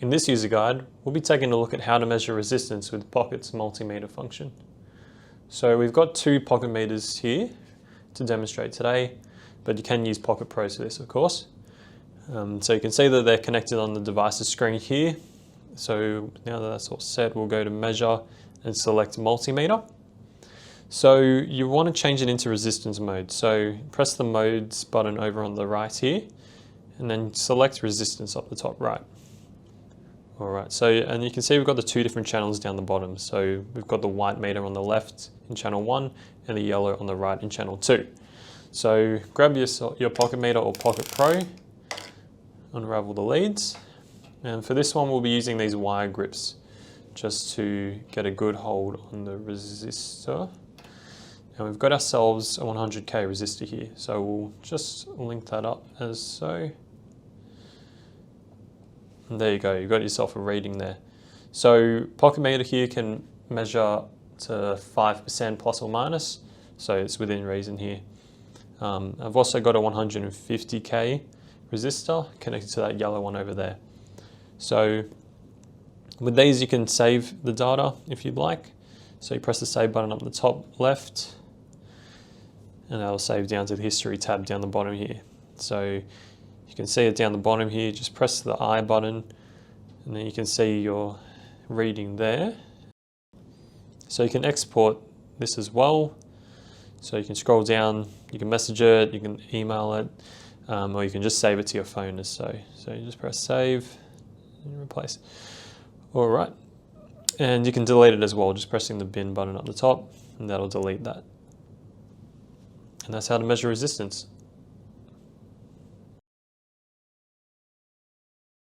In this user guide, we'll be taking a look at how to measure resistance with Pokit's multimeter function. So we've got two Pokit meters here to demonstrate today, but you can use Pokit Pros for this, of course. So you can see that they're connected on the device's screen here. So now that that's all set, we'll go to measure and select multimeter. So you want to change it into resistance mode. So press the modes button over on the right here, and then select resistance up the top right. All right, so, and you can see we've got the two different channels down the bottom. So we've got the white meter on the left in channel 1 and the yellow on the right in channel 2. So grab your Pokit meter or Pokit Pro, unravel the leads. And for this one, we'll be using these wire grips just to get a good hold on the resistor. And we've got ourselves a 100K resistor here. So we'll just link that up as so. And there you go, you've got yourself a reading there. So Pokit meter here can measure to 5% plus or minus, so it's within reason here. I've also got a 150K resistor connected to that yellow one over there. So with these you can save the data if you'd like. So you press the save button up the top left, and that'll save down to the history tab down the bottom here. So you can see it down the bottom here, just press the I button and then you can see your reading there. So you can export this as well. So you can scroll down, you can message it, you can email it, or you can just save it to your phone as so. So you just press save and replace. All right, and you can delete it as well, just pressing the bin button at the top, and that'll delete that. And that's how to measure resistance.